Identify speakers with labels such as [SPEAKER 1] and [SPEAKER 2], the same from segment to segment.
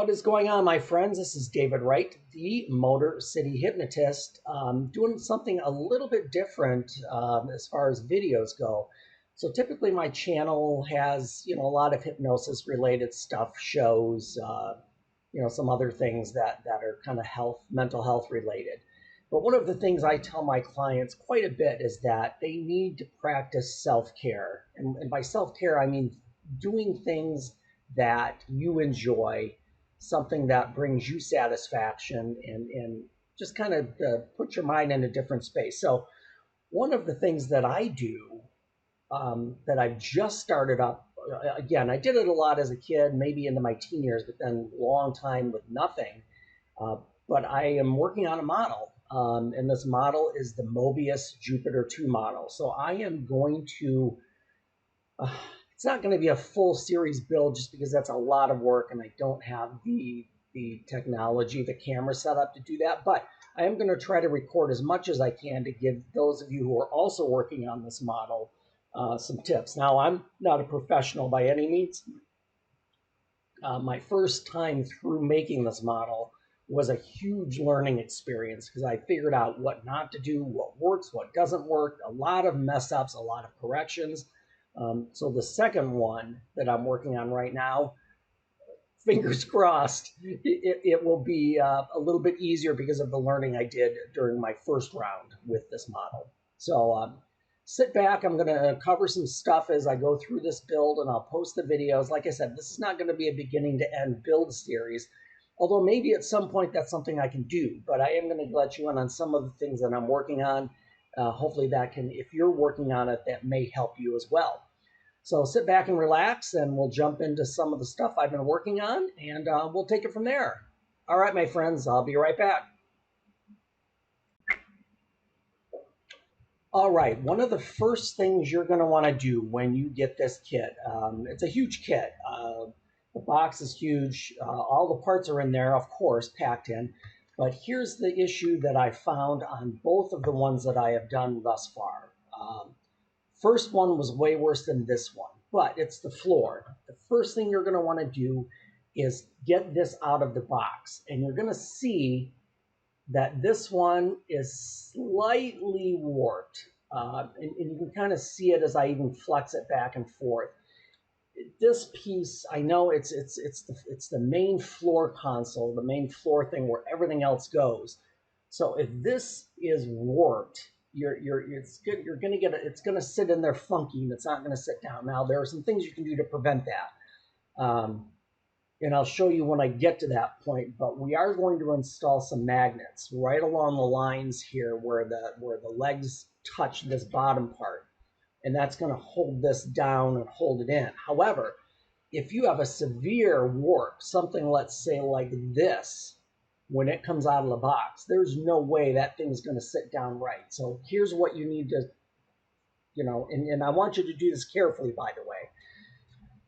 [SPEAKER 1] What is going on, my friends? This is David Wright, the Motor City Hypnotist, doing something a little bit different as far as videos go. So typically my channel has, a lot of hypnosis related stuff, shows, some other things that are kind of mental health related. But one of the things I tell my clients quite a bit is that they need to practice self-care. And by self-care, I mean doing things that you enjoy, something that brings you satisfaction and just kind of put your mind in a different space. So one of the things that I do that I've just started up, again, I did it a lot as a kid, maybe into my teen years, but then a long time with nothing. But I am working on a model, and this model is the Moebius Jupiter 2 model. So I am going to, it's not going to be a full series build just because that's a lot of work and I don't have the technology, the camera set up to do that. But I am going to try to record as much as I can to give those of you who are also working on this model some tips. Now, I'm not a professional by any means. My first time through making this model was a huge learning experience because I figured out what not to do, what works, what doesn't work, a lot of mess ups, a lot of corrections. So the second one that I'm working on right now, fingers crossed, it will be a little bit easier because of the learning I did during my first round with this model. So sit back. I'm going to cover some stuff as I go through this build, and I'll post the videos. Like I said, this is not going to be a beginning to end build series, although maybe at some point that's something I can do. But I am going to let you in on some of the things that I'm working on. Hopefully that can, if you're working on it, that may help you as well. So sit back and relax, and we'll jump into some of the stuff I've been working on, and we'll take it from there. All right, my friends, I'll be right back. All right, one of the first things you're going to want to do when you get this kit, it's a huge kit. The box is huge. All the parts are in there, of course, packed in. But here's the issue that I found on both of the ones that I have done thus far. First one was way worse than this one, but it's the floor. The first thing you're going to want to do is get this out of the box, and you're going to see that this one is slightly warped, and you can kind of see it as I even flex it back and forth. This piece, I know it's the main floor console, the main floor thing where everything else goes. So if this is warped, it's gonna sit in there funky, and it's not gonna sit down. Now there are some things you can do to prevent that. And I'll show you when I get to that point, but we are going to install some magnets right along the lines here where the legs touch this bottom part. And that's going to hold this down and hold it in. However, if you have a severe warp, something let's say like this, when it comes out of the box, there's no way that thing's going to sit down right. So here's what you need to, and I want you to do this carefully, by the way.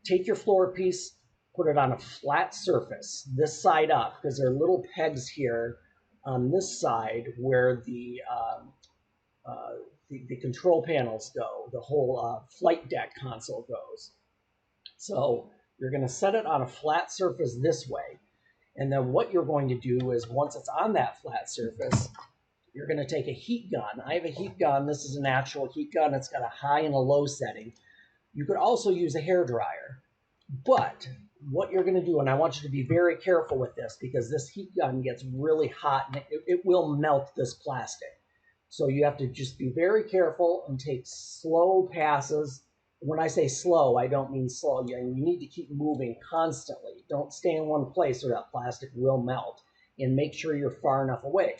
[SPEAKER 1] Take your floor piece, put it on a flat surface, this side up, because there are little pegs here on this side where the control panels go, the whole flight deck console goes. So you're going to set it on a flat surface this way. And then what you're going to do is once it's on that flat surface, you're going to take a heat gun. I have a heat gun. This is an actual heat gun. It's got a high and a low setting. You could also use a hair dryer. But what you're going to do, and I want you to be very careful with this because this heat gun gets really hot and it will melt this plastic. So you have to just be very careful and take slow passes. When I say slow, I don't mean slow. You need to keep moving constantly. Don't stay in one place or that plastic will melt. And make sure you're far enough away.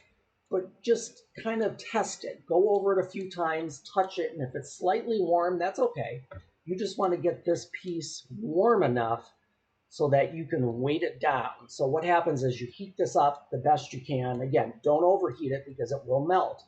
[SPEAKER 1] But just kind of test it. Go over it a few times, touch it, and if it's slightly warm, that's okay. You just want to get this piece warm enough so that you can weight it down. So what happens is you heat this up the best you can. Again, don't overheat it because it will melt.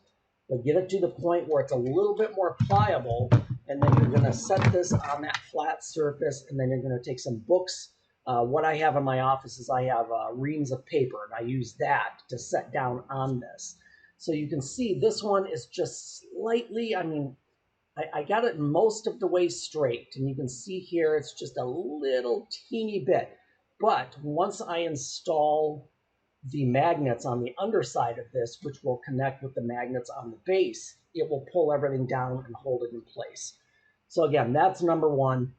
[SPEAKER 1] But get it to the point where it's a little bit more pliable, and then you're going to set this on that flat surface, and then you're going to take some books. What I have in my office is I have reams of paper, and I use that to set down on this. So you can see this one is just slightly, I got it most of the way straight, and you can see here it's just a little teeny bit. But once I install the magnets on the underside of this, which will connect with the magnets on the base, it will pull everything down and hold it in place. So again, that's number one.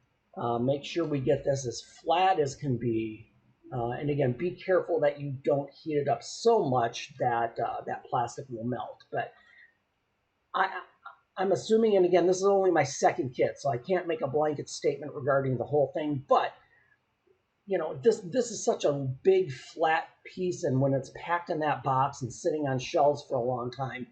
[SPEAKER 1] Make sure we get this as flat as can be. And again, be careful that you don't heat it up so much that that plastic will melt. But I'm assuming, and again, this is only my second kit, so I can't make a blanket statement regarding the whole thing, but you know, this is such a big flat piece, and when it's packed in that box and sitting on shelves for a long time,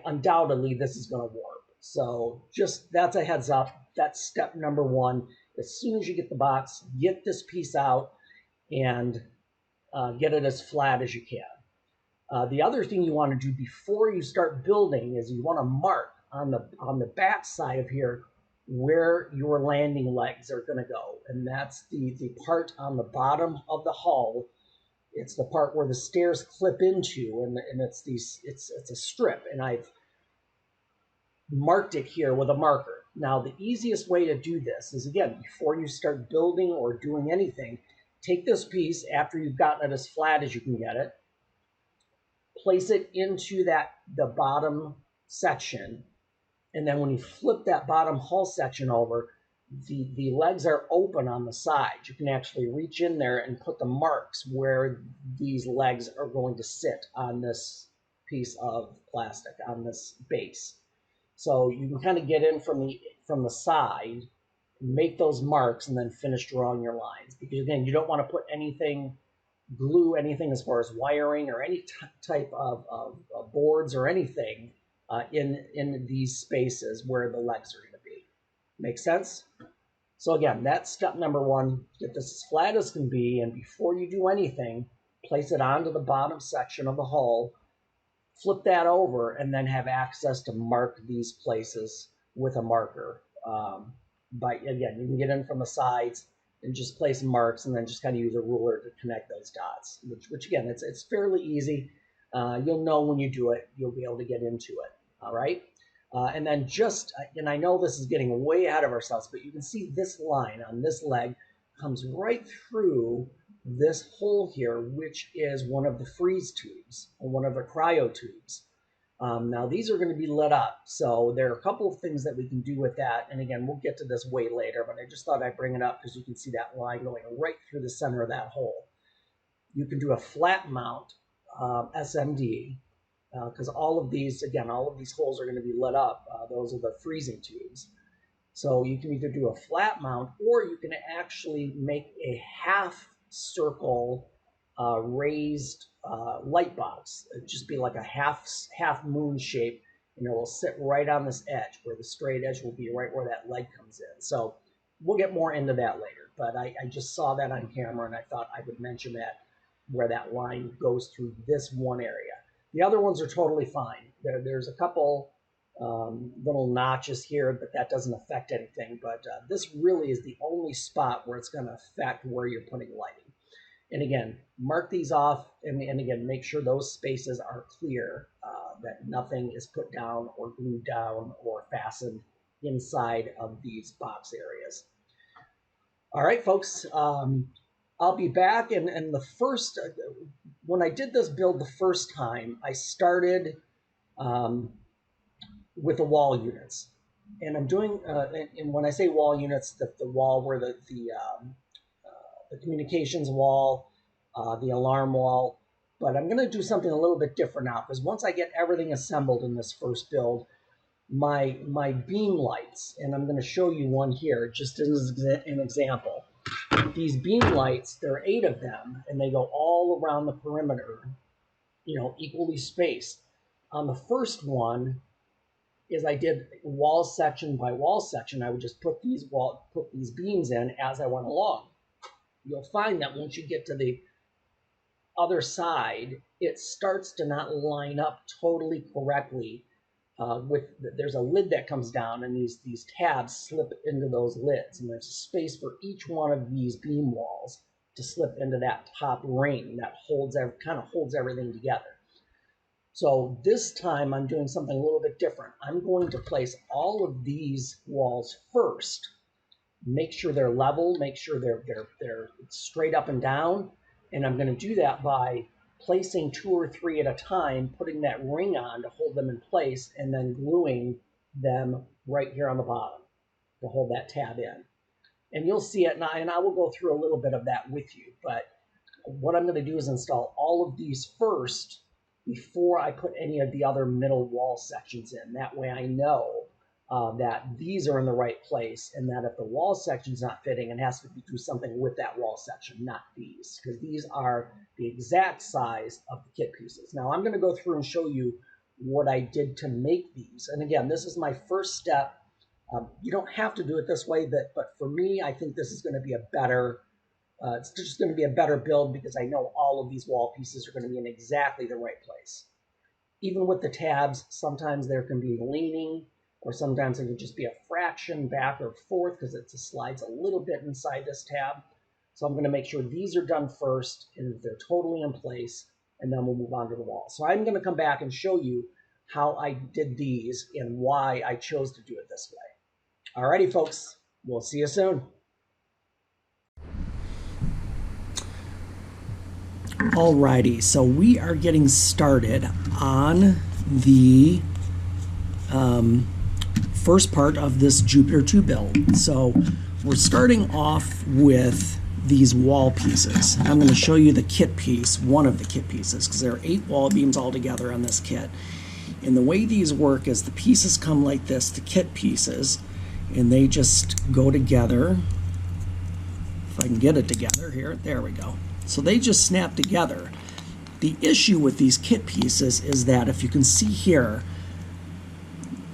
[SPEAKER 1] undoubtedly this is going to warp. So just that's a heads up. That's step number one. As soon as you get the box, get this piece out and get it as flat as you can. The other thing you want to do before you start building is you want to mark on the back side of here where your landing legs are going to go, and that's the part on the bottom of the hull. It's the part where the stairs clip into, and it's a strip, and I've marked it here with a marker. Now the easiest way to do this is, again, before you start building or doing anything, take this piece after you've gotten it as flat as you can get it, place it into the bottom section, and then when you flip that bottom hull section over, the legs are open on the side. You can actually reach in there and put the marks where these legs are going to sit on this piece of plastic, on this base. So you can kind of get in from the side, make those marks, and then finish drawing your lines. Because again, you don't want to put anything, glue anything as far as wiring or any type of boards or anything in these spaces where the legs are going to be. Make sense? So again, that's step number one. Get this as flat as can be, and before you do anything, place it onto the bottom section of the hull, flip that over, and then have access to mark these places with a marker. Again, you can get in from the sides and just place marks, and then just kind of use a ruler to connect those dots, which again, it's fairly easy. You'll know when you do it, you'll be able to get into it. All right. And then and I know this is getting way ahead of ourselves, but you can see this line on this leg comes right through this hole here, which is one of the freeze tubes or one of the cryo tubes. Now these are going to be lit up, so there are a couple of things that we can do with that. And again, we'll get to this way later, but I just thought I'd bring it up because you can see that line going right through the center of that hole. You can do a flat mount SMD because all of these holes are going to be lit up. Those are the freezing tubes. So you can either do a flat mount, or you can actually make a half circle raised light box. It'd just be like a half moon shape, and it will sit right on this edge where the straight edge will be right where that leg comes in. So we'll get more into that later, but I just saw that on camera and I thought I would mention that, where that line goes through this one area. The other ones are totally fine. There's a couple little notches here, but that doesn't affect anything. But this really is the only spot where it's going to affect where you're putting lighting. And again, mark these off, and again, make sure those spaces are clear, that nothing is put down or glued down or fastened inside of these box areas. All right, folks, I'll be back. And the first, when I did this build the first time, I started with the wall units. And I'm doing, and when I say wall units, the wall where the communications wall, the alarm wall. But I'm going to do something a little bit different now, because once I get everything assembled in this first build, my beam lights, and I'm going to show you one here just as an example. These beam lights, there are 8 of them, and they go all around the perimeter, equally spaced. On the first one, is I did wall section by wall section. I would just put these beams in as I went along. You'll find that once you get to the other side, it starts to not line up totally correctly. There's a lid that comes down, and these tabs slip into those lids, and there's a space for each one of these beam walls to slip into that top ring that kind of holds everything together. So this time I'm doing something a little bit different. I'm going to place all of these walls first, make sure they're level, make sure they're straight up and down. And I'm going to do that by placing 2 or 3 at a time, putting that ring on to hold them in place, and then gluing them right here on the bottom to hold that tab in. And you'll see it, and I will go through a little bit of that with you. But what I'm going to do is install all of these first before I put any of the other middle wall sections in. That way I know that these are in the right place, and that if the wall section's not fitting, it has to do something with that wall section, not these, because these are the exact size of the kit pieces. Now I'm going to go through and show you what I did to make these. And again, this is my first step. You don't have to do it this way, but for me, I think this is going to be a better, it's just going to be a better build, because I know all of these wall pieces are going to be in exactly the right place. Even with the tabs, sometimes there can be leaning, or sometimes it can just be a fraction back or forth because it slides a little bit inside this tab. So I'm going to make sure these are done first and they're totally in place, and then we'll move on to the wall. So I'm going to come back and show you how I did these and why I chose to do it this way. Alrighty, folks, we'll see you soon. Alrighty, so we are getting started on the first part of this Jupiter 2 build. So we're starting off with these wall pieces. I'm going to show you the kit piece, one of the kit pieces, because there are 8 wall beams all together on this kit. And the way these work is the pieces come like this, the kit pieces, and they just go together. If I can get it together here, there we go. So they just snap together. The issue with these kit pieces is that if you can see here,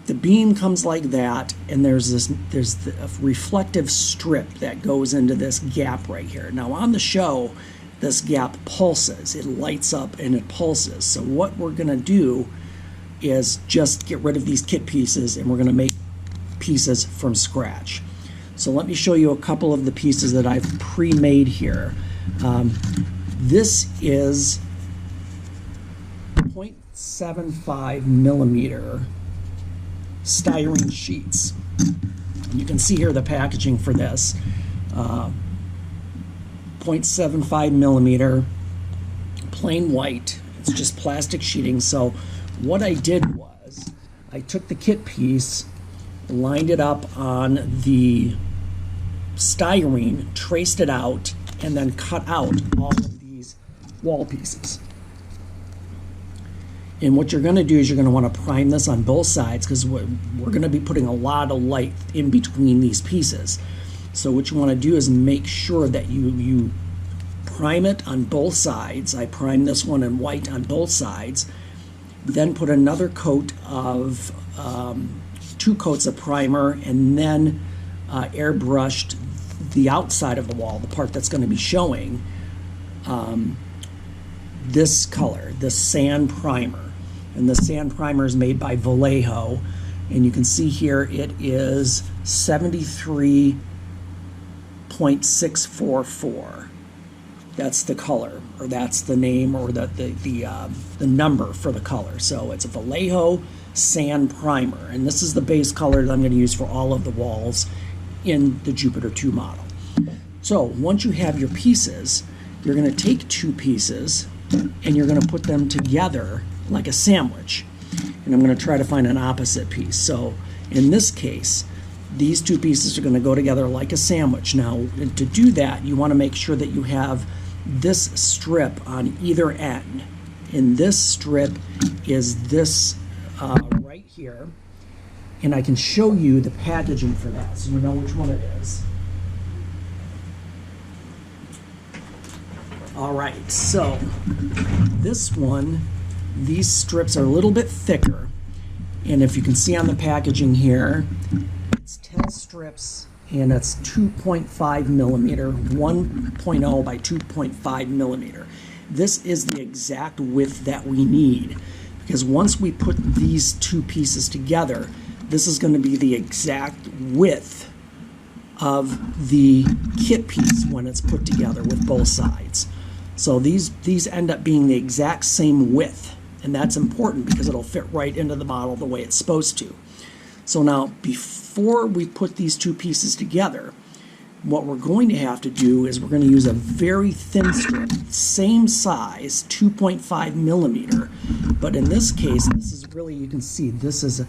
[SPEAKER 1] the beam comes like that, and there's a reflective strip that goes into this gap right here. Now on the show, this gap pulses. It lights up and it pulses. So what we're going to do is just get rid of these kit pieces, and we're going to make pieces from scratch. So let me show you a couple of the pieces that I've pre-made here. This is 0.75 millimeter styrene sheets. You can see here the packaging for this. 0.75 millimeter, plain white. It's just plastic sheeting. So what I did was I took the kit piece, lined it up on the styrene, traced it out, and then cut out all of these wall pieces. And what you're going to do is you're going to want to prime this on both sides, because we're going to be putting a lot of light in between these pieces. So what you want to do is make sure that you prime it on both sides. I prime this one in white on both sides, then put another coat of 2 coats of primer, and then airbrushed the outside of the wall, the part that's going to be showing, this color, this sand primer. And the sand primer is made by Vallejo, and you can see here it is 73.644. That's the color, or that's the name, or the number for the color. So it's a Vallejo sand primer, and this is the base color that I'm going to use for all of the walls in the Jupiter 2 model. So once you have your pieces, you're going to take 2 pieces and you're going to put them together like a sandwich. And I'm going to try to find an opposite piece. So in this case, these 2 pieces are going to go together like a sandwich. Now, to do that, you want to make sure that you have this strip on either end. And this strip is this right here. And I can show you the packaging for that, so you know which one it is. All right, so this one, these strips are a little bit thicker. And if you can see on the packaging here, it's 10 strips, and it's 2.5 millimeter, 1.0 by 2.5 millimeter. This is the exact width that we need, because once we put these 2 pieces together, this is going to be the exact width of the kit piece when it's put together with both sides. So these end up being the exact same width, and that's important because it'll fit right into the model the way it's supposed to. So now, before we put these 2 pieces together, what we're going to have to do is we're going to use a very thin strip, same size, 2.5 millimeter, but in this case, this is really, you can see this is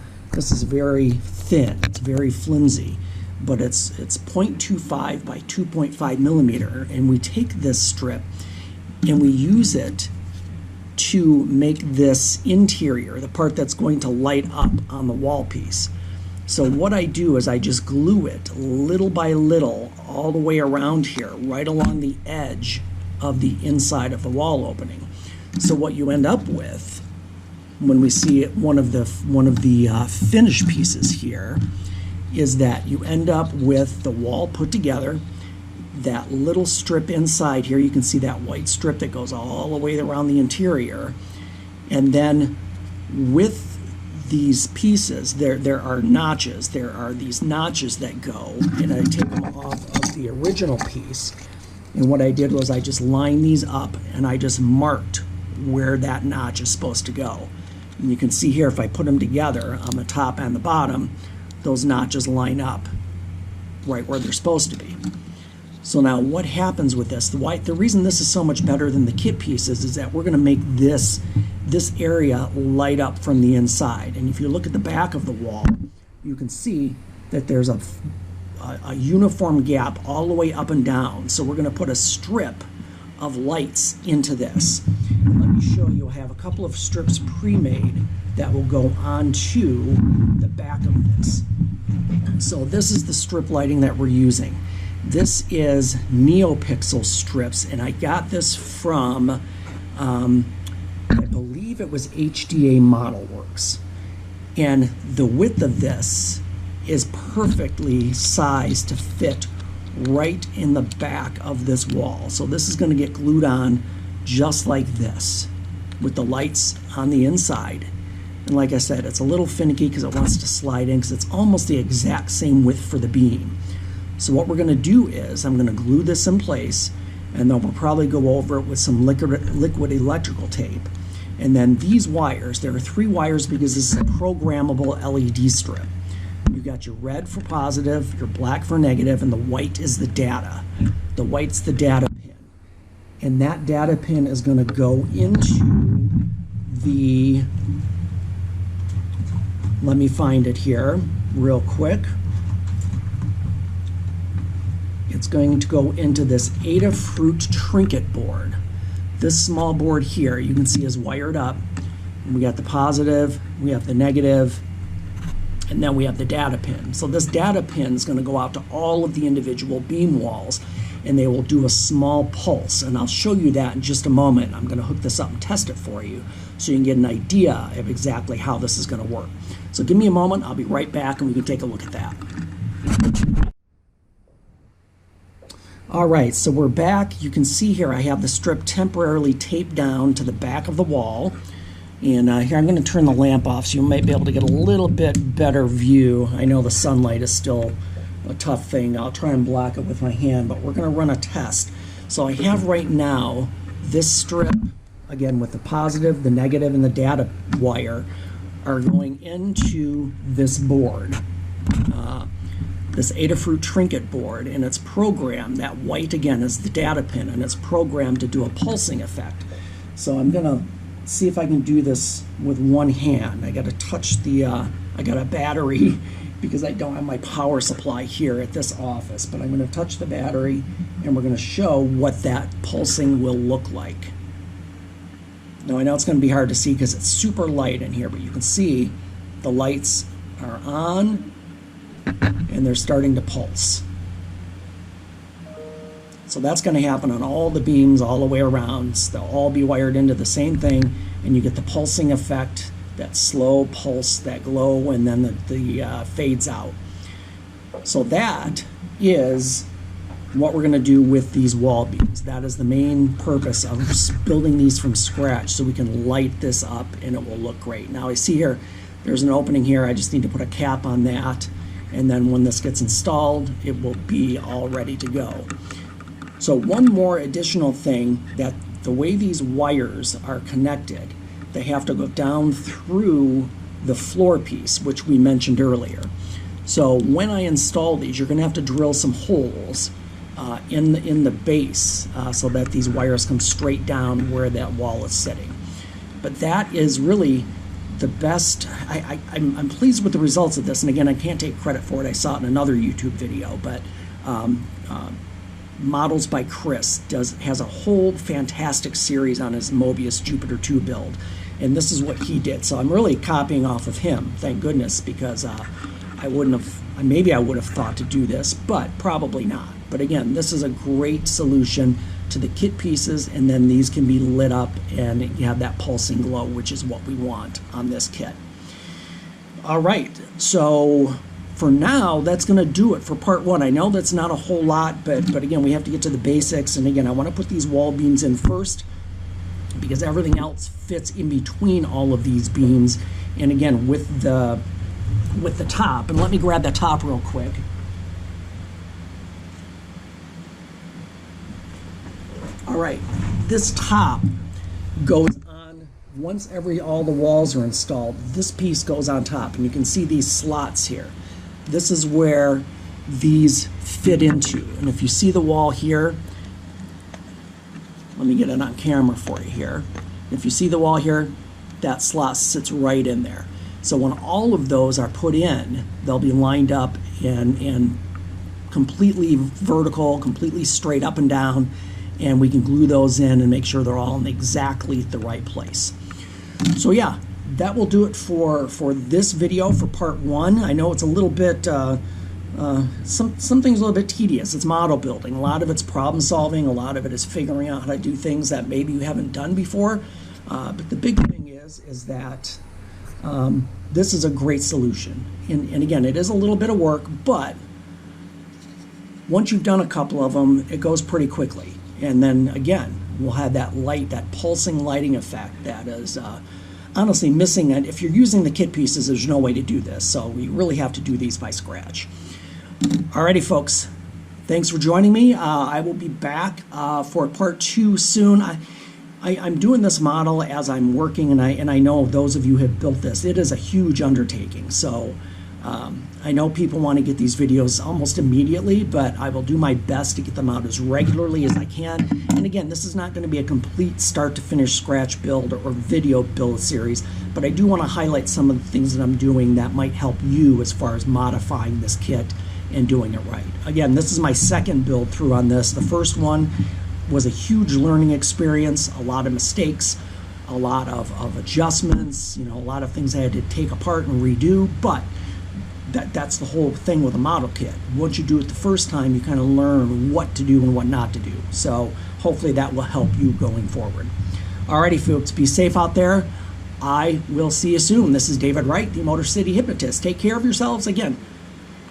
[SPEAKER 1] very thin, it's very flimsy, but it's 0.25 by 2.5 millimeter, and we take this strip and we use it to make this interior, the part that's going to light up on the wall piece. So what I do is I just glue it little by little all the way around here, right along the edge of the inside of the wall opening. So what you end up with when we see one of the finished pieces here is that you end up with the wall put together, that little strip inside here, you can see that white strip that goes all the way around the interior, and then with these pieces, there are notches. There are these notches that go, and I take them off of the original piece. And what I did was I just lined these up and I just marked where that notch is supposed to go. And you can see here, if I put them together on the top and the bottom, those notches line up right where they're supposed to be. So now what happens with this? The reason this is so much better than the kit pieces is that we're going to make this area light up from the inside. And if you look at the back of the wall, you can see that there's a uniform gap all the way up and down. So we're going to put a strip of lights into this. And let me show you, I have a couple of strips pre-made that will go onto the back of this. So this is the strip lighting that we're using. This is NeoPixel strips, and I got this from, I believe it was HDA Model Works. And the width of this is perfectly sized to fit right in the back of this wall. So this is going to get glued on just like this, with the lights on the inside. And like I said, it's a little finicky because it wants to slide in because it's almost the exact same width for the beam. So what we're going to do is I'm going to glue this in place, and then we'll probably go over it with some liquid electrical tape. And then these wires, there are 3 wires because this is a programmable LED strip. You got your red for positive, your black for negative, and the white is the data. The white's the data pin. And that data pin is going to go into the, let me find it here real quick. It's going to go into this Adafruit trinket board. This small board here, you can see, is wired up. And we got the positive, we have the negative, and then we have the data pin. So this data pin is going to go out to all of the individual beam walls, and they will do a small pulse. And I'll show you that in just a moment. I'm going to hook this up and test it for you so you can get an idea of exactly how this is going to work. So give me a moment, I'll be right back and we can take a look at that. All right, so we're back. You can see here I have the strip temporarily taped down to the back of the wall. And here I'm going to turn the lamp off so you might be able to get a little bit better view. I know the sunlight is still a tough thing. I'll try and block it with my hand, but we're going to run a test. So I have right now this strip, again with the positive, the negative, and the data wire are going into this board. This Adafruit trinket board, and it's programmed, that white again is the data pin, and it's programmed to do a pulsing effect. So I'm gonna see if I can do this with one hand. I gotta touch the, I got a battery because I don't have my power supply here at this office, but I'm gonna touch the battery and we're gonna show what that pulsing will look like. Now I know it's gonna be hard to see because it's super light in here, but you can see the lights are on and they're starting to pulse. So that's going to happen on all the beams all the way around. So they'll all be wired into the same thing, and you get the pulsing effect, that slow pulse, that glow, and then the fades out. So that is what we're going to do with these wall beams. That is the main purpose of building these from scratch, so we can light this up and it will look great. Now I see here there's an opening here. I just need to put a cap on that, and then when this gets installed, it will be all ready to go. So one more additional thing, that the way these wires are connected, they have to go down through the floor piece, which we mentioned earlier. So when I install these, you're going to have to drill some holes in the base so that these wires come straight down where that wall is sitting. But that is really the best. I'm pleased with the results of this, and again, I can't take credit for it. I saw it in another YouTube video, but Models by Chris has a whole fantastic series on his Moebius Jupiter 2 build, and this is what he did. So I'm really copying off of him, thank goodness, because maybe I would have thought to do this, but probably not. But again, this is a great solution to the kit pieces, and then these can be lit up and you have that pulsing glow, which is what we want on this kit. All right, so for now, that's going to do it for part one. I know that's not a whole lot, but again, we have to get to the basics. And again, I want to put these wall beams in first because everything else fits in between all of these beams. And again, with the top, and let me grab that top real quick. All right, this top goes on once all the walls are installed. This piece goes on top, and you can see these slots here. This is where these fit into. And if you see the wall here, let me get it on camera for you here. If you see the wall here, that slot sits right in there. So when all of those are put in, they'll be lined up and completely vertical, completely straight up and down, and we can glue those in and make sure they're all in exactly the right place. So yeah, that will do it for this video, for part one. I know it's a little bit, some things a little bit tedious. It's model building. A lot of it's problem solving. A lot of it is figuring out how to do things that maybe you haven't done before. But the big thing is that this is a great solution. And again, it is a little bit of work, but once you've done a couple of them, it goes pretty quickly. And then again, we'll have that light, that pulsing lighting effect that is honestly missing. And if you're using the kit pieces, there's no way to do this. So we really have to do these by scratch. Alrighty, folks. Thanks for joining me. I will be back for part two soon. I'm doing this model as I'm working, and I know those of you who have built this, it is a huge undertaking. So I know people want to get these videos almost immediately, but I will do my best to get them out as regularly as I can. And again, this is not going to be a complete start to finish scratch build or video build series, but I do want to highlight some of the things that I'm doing that might help you as far as modifying this kit and doing it right. Again, this is my second build through on this. The first one was a huge learning experience, a lot of mistakes, a lot of adjustments, you know, a lot of things I had to take apart and redo, but that's the whole thing with a model kit. Once you do it the first time, you kind of learn what to do and what not to do. So hopefully that will help you going forward. Alrighty, folks, be safe out there. I will see you soon. This is David Wright, the Motor City Hypnotist. Take care of yourselves. Again,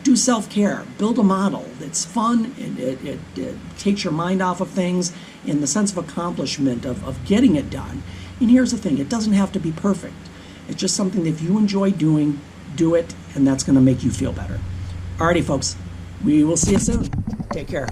[SPEAKER 1] do self-care. Build a model. It's fun. It takes your mind off of things in the sense of accomplishment of getting it done. And here's the thing. It doesn't have to be perfect. It's just something that if you enjoy doing, do it, and that's going to make you feel better. Alrighty, folks. We will see you soon. Take care.